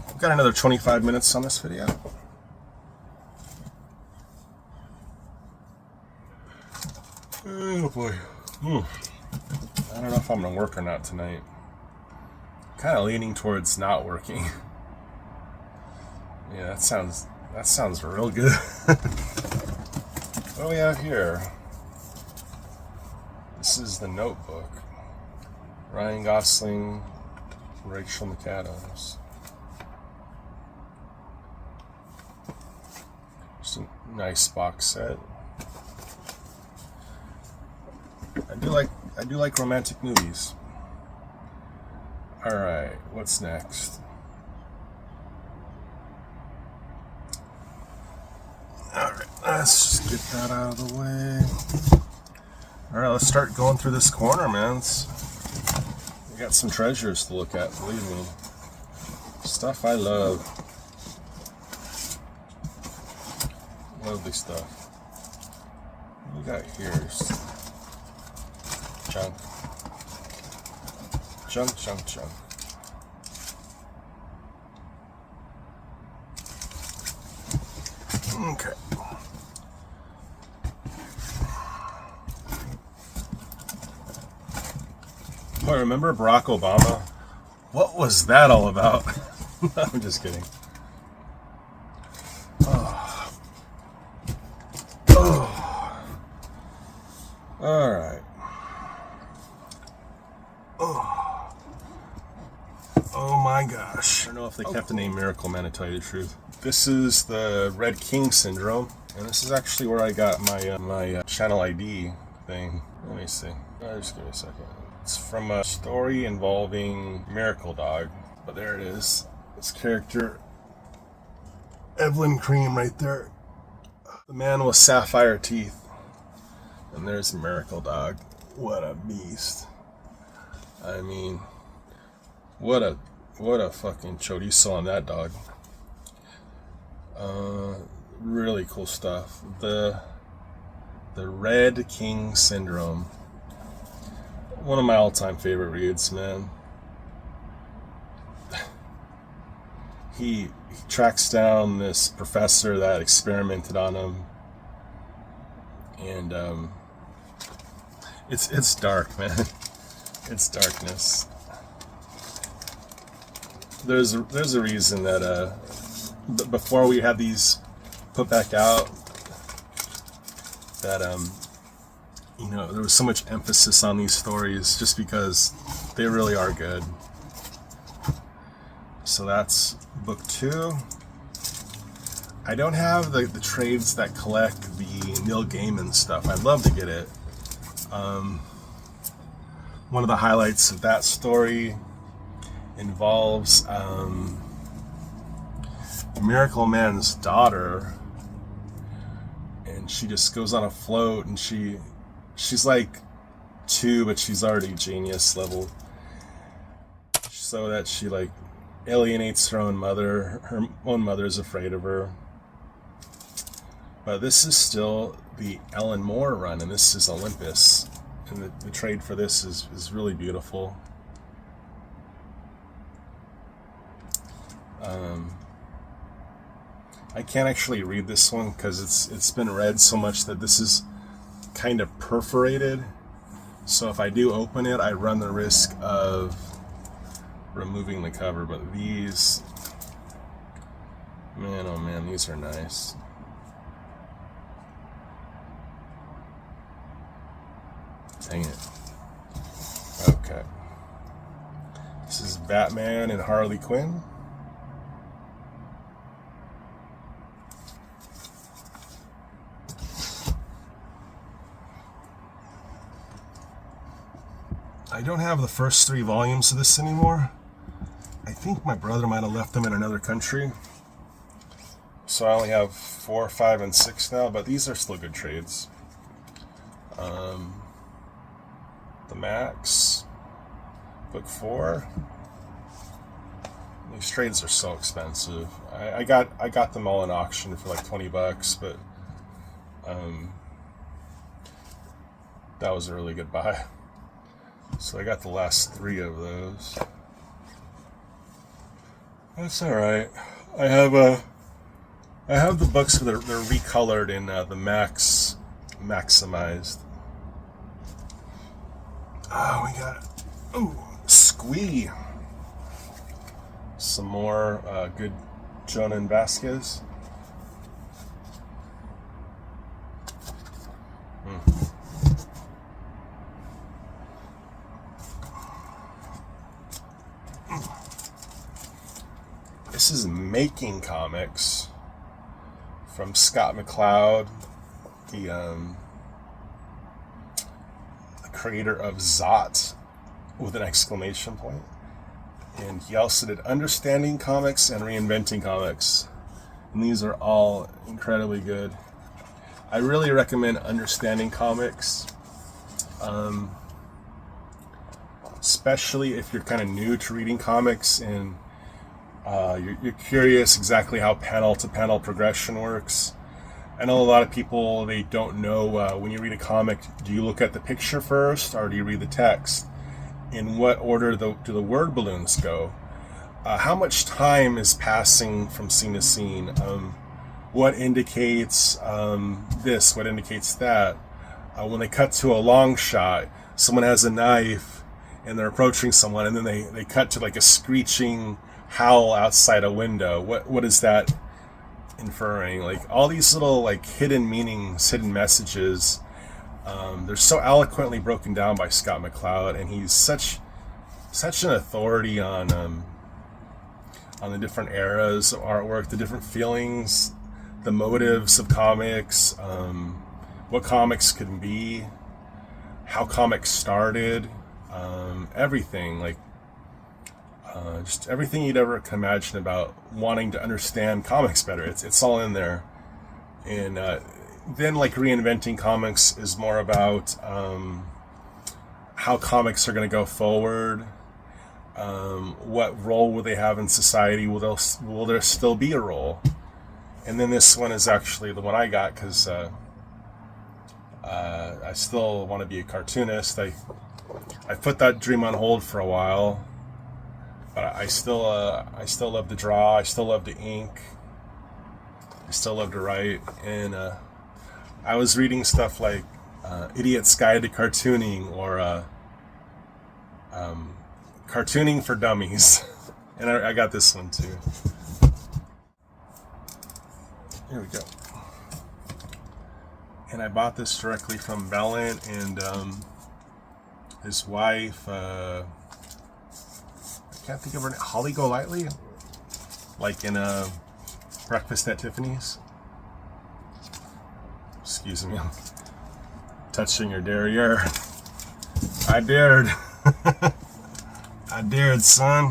We've got another 25 minutes on this video. Oh boy. I don't know if I'm gonna work or not tonight. Kind of leaning towards not working. Yeah, that sounds real good. What do we have here? This is The Notebook. Ryan Gosling, Rachel McAdams. Just a nice box set. I do like romantic movies. All right, what's next? All right, let's just get that out of the way. All right, let's start going through this corner, man. We got some treasures to look at, believe me. Stuff I love. Lovely stuff. What we got here? Junk. Junk. Okay. Boy, remember Barack Obama? What was that all about? I'm just kidding. All right. Oh my gosh. I don't know if they kept the name Miracle Man, to tell you the truth. This is the Red King syndrome, and this is actually where I got my channel ID thing. Let me see. Just give me a second. It's from a story involving Miracle Dog, but there it is. This character, Evelyn Cream, right there. The man with sapphire teeth. And there's Miracle Dog. What a beast. I mean, what a fucking chorizo on that dog. Really cool stuff. The Red King syndrome. One of my all-time favorite reads, man. He tracks down this professor that experimented on him, and it's dark, man. It's darkness. There's a reason that before we had these put back out, that there was so much emphasis on these stories just because they really are good. So that's book 2. I don't have the trades that collect the Neil Gaiman stuff. I'd love to get it. One of the highlights of that story involves Miracle Man's daughter, and she just goes on a float, and she's like 2, but she's already genius level, so that she like alienates her own mother. Her own mother's afraid of her. But this is still the Ellen Moore run, and this is Olympus, and the trade for this is really beautiful. I can't actually read this one because it's been read so much that this is kind of perforated. So if I do open it, I run the risk of removing the cover. But these, man, oh man, these are nice. Dang it. Okay. This is Batman and Harley Quinn. I don't have the first 3 volumes of this anymore. I think my brother might have left them in another country. So I only have 4, 5, and 6 now, but these are still good trades. The Max, book 4. These trades are so expensive. I got them all in auction for like $20, but that was a really good buy. So I got the last 3 of those. That's all right. I have the books that are recolored in the maximized. Oh, we got Squee. Some more good Jonan Vasquez. This is Making Comics from Scott McCloud, the creator of Zot with an exclamation point. And he also did Understanding Comics and Reinventing Comics. And these are all incredibly good. I really recommend Understanding Comics. Especially if you're kind of new to reading comics and you're curious exactly how panel-to-panel progression works. I know a lot of people, they don't know when you read a comic, do you look at the picture first or do you read the text? In what order do the word balloons go? How much time is passing from scene to scene? What indicates this? What indicates that? When they cut to a long shot, someone has a knife and they're approaching someone, and then they cut to like a screeching howl outside a window. What is that inferring? Like all these little like hidden meanings, hidden messages. They're so eloquently broken down by Scott McCloud, and he's such an authority on the different eras of artwork, the different feelings, the motives of comics, what comics can be, how comics started, everything, like just everything you'd ever imagine about wanting to understand comics better. It's all in there. And then like Reinventing Comics is more about how comics are going to go forward. What role will they have in society? Will there still be a role? And then this one is actually the one I got because I still want to be a cartoonist. I put that dream on hold for a while, but I still love to draw. I still love to ink. I still love to write. And I was reading stuff like Idiot's Guide to Cartooning or Cartooning for Dummies. And I got this one too. Here we go. And I bought this directly from Bellin and his wife, I can't think of her name, Holly Golightly? Like in Breakfast at Tiffany's. Excuse me, I'm touching your derriere. I dared. I dared, son.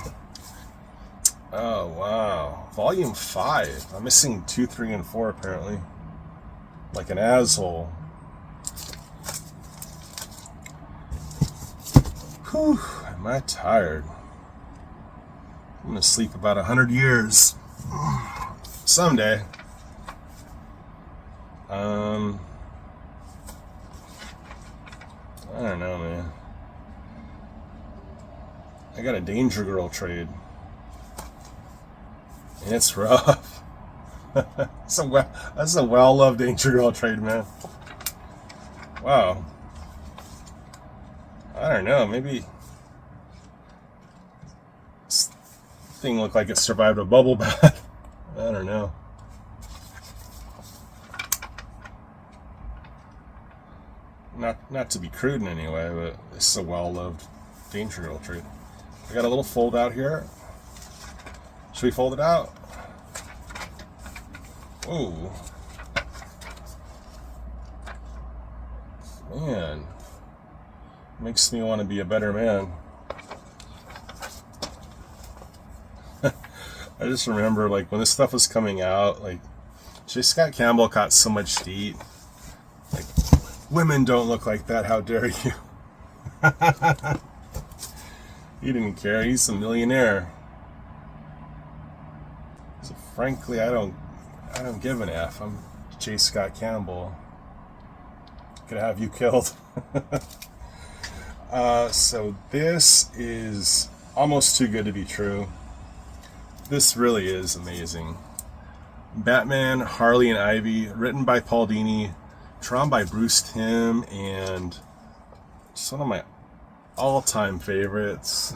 Oh, wow. Volume 5. I'm missing 2, 3, and 4, apparently. Like an asshole. Whew, am I tired. I'm gonna sleep about 100 years. Someday. I don't know, man. I got a Danger Girl trade. And it's rough. That's a well-loved Danger Girl trade, man. Wow. I don't know, maybe this thing looked like it survived a bubble bath. I don't know. Not to be crude in any way, but this is a well-loved danger girl trait. I got a little fold out here. Should we fold it out? Oh. Man. Makes me want to be a better man. I just remember, like, when this stuff was coming out, like, J. Scott Campbell caught so much heat. Like, women don't look like that, how dare you? He didn't care, he's a millionaire. So frankly, I don't give an F. I'm J. Scott Campbell. Could have you killed. So this is almost too good to be true. This really is amazing. Batman, Harley and Ivy, written by Paul Dini, drawn by Bruce Timm, and it's one of my all-time favorites.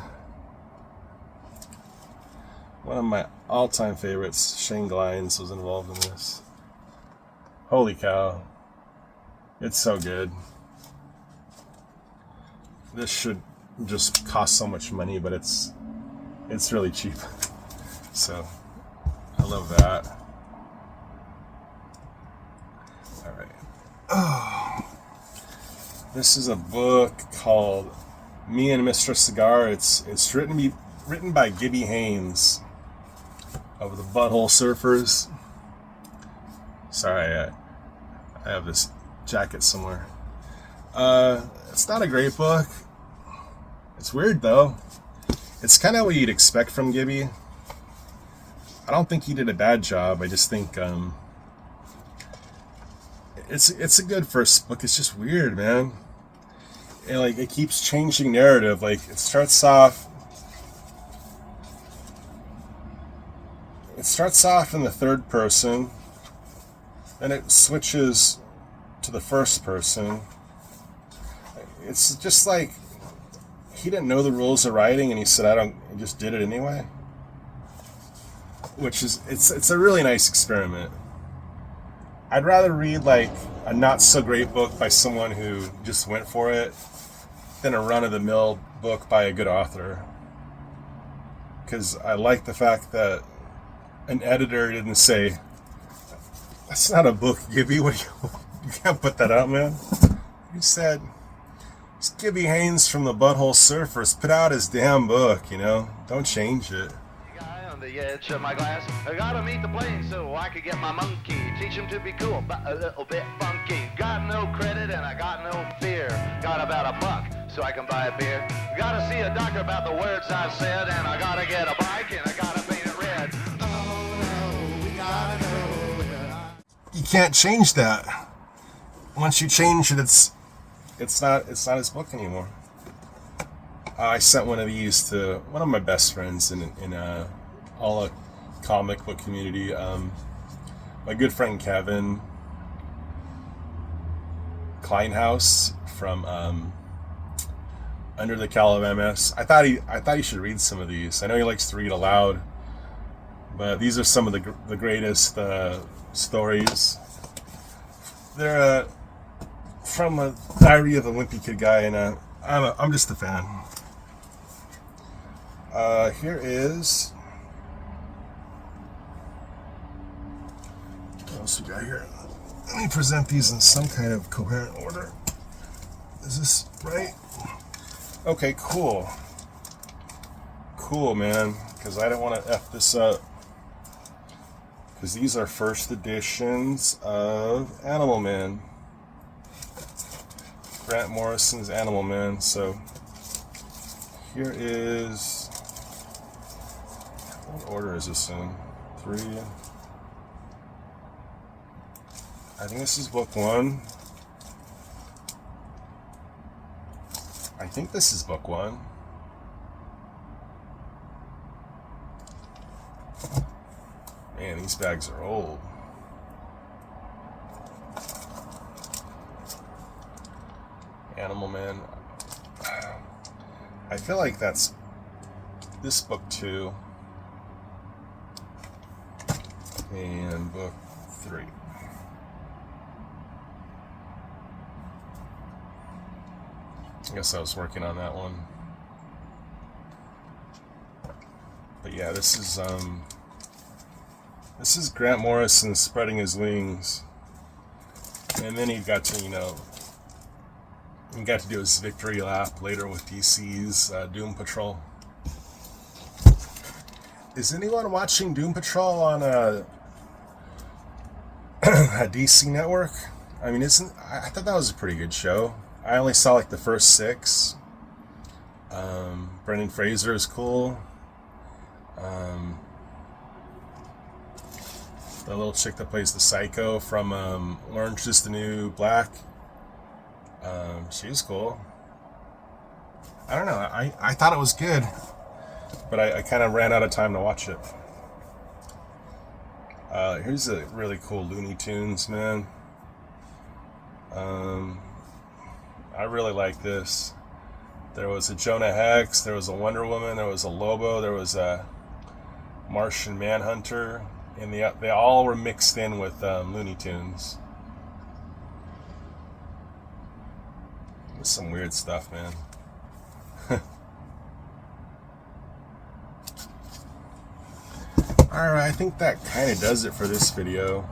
One of my all-time favorites, Shane Glines, was involved in this. Holy cow. It's so good. This should just cost so much money, but it's really cheap. So, I love that. Alright. Oh. This is a book called Me and Mr. Cigar. It's written by Gibby Haynes of the Butthole Surfers. Sorry, I have this jacket somewhere. It's not a great book. It's weird though. It's kind of what you'd expect from Gibby. I don't think he did a bad job. I just think it's a good first book. It's just weird, man. And like it keeps changing narrative. Like it starts off in the third person, then it switches to the first person. It's just like he didn't know the rules of writing, and he said, I just did it anyway. Which is, it's a really nice experiment. I'd rather read like a not so great book by someone who just went for it than a run-of-the-mill book by a good author. Because I like the fact that an editor didn't say, that's not a book, Gibby. You can't put that out, man. He said, it's Gibby Haynes from the Butthole Surfers. Put out his damn book, you know? Don't change it. Guy on the edge of my glass. I gotta meet the plane so I could get my monkey. Teach him to be cool, but a little bit funky. Got no credit and I got no fear. Got about $1 so I can buy a beer. Gotta see a doctor about the words I've said. And I gotta get a bike and I gotta paint it red. Oh no, we gotta know. You can't change that. Once you change it, it's not his book anymore. I sent one of these to one of my best friends in all a comic book community. My good friend Kevin Kleinhaus from Under the Cowl of MS. I thought he should read some of these. I know he likes to read aloud, but these are some of the greatest stories. They're from a Diary of a Wimpy Kid guy, and I'm just a fan. Here is, what else we got here? Let me present these in some kind of coherent order. Is this right? Okay, cool. Cool, man, because I don't want to F this up. Because these are first editions of Animal Man. Grant Morrison's Animal Man. So here is, what order is this in? 3. I think this is book 1. I think this is book 1. Man, these bags are old. Animal Man. I feel like that's this book 2 and book 3. I guess I was working on that one. But yeah, this is Grant Morrison spreading his wings. And then he got to, he got to do his victory lap later with DC's Doom Patrol. Is anyone watching Doom Patrol on a DC network? I mean, I thought that was a pretty good show. I only saw like the first 6. Brendan Fraser is cool. The little chick that plays the Psycho from Orange is the New Black. She was cool. I don't know. I thought it was good, but I kind of ran out of time to watch it. Here's a really cool Looney Tunes, man. I really like this. There was a Jonah Hex, there was a Wonder Woman, there was a Lobo, there was a Martian Manhunter, and they all were mixed in with Looney Tunes. It's some weird stuff, man. Alright, I think that kind of does it for this video.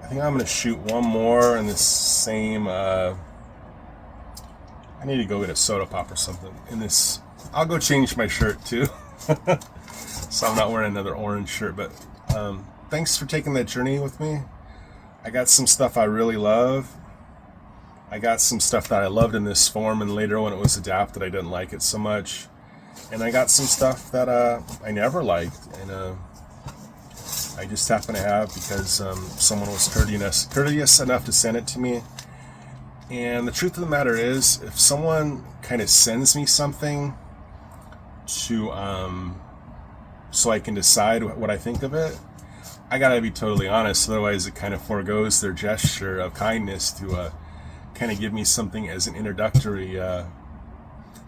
I think I'm going to shoot one more in this same... I need to go get a soda pop or something. In this... I'll go change my shirt too. So I'm not wearing another orange shirt. But thanks for taking that journey with me. I got some stuff I really love. I got some stuff that I loved in this form, and later when it was adapted I didn't like it so much. And I got some stuff that I never liked, and I just happen to have because someone was courteous enough to send it to me. And the truth of the matter is, if someone kind of sends me something to so I can decide what I think of it, I gotta be totally honest, otherwise it kind of forgoes their gesture of kindness to kind of give me something as an introductory,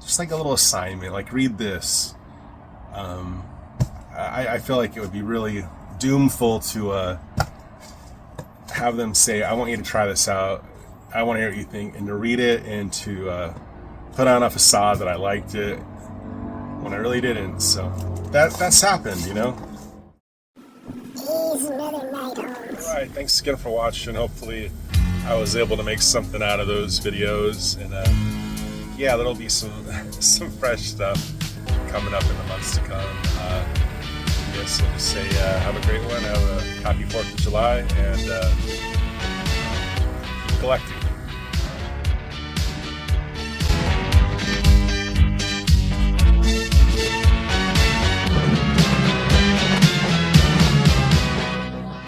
just like a little assignment, like read this. I feel like it would be really doomful to have them say, I want you to try this out, I want to hear what you think, and to read it and to put on a facade that I liked it when I really didn't. So that's happened, He's another night, Holmes. Alright, thanks again for watching. Hopefully I was able to make something out of those videos, and yeah, there'll be some fresh stuff coming up in the months to come. Yes, I'll just say have a great one, have a happy 4th of July, and collecting.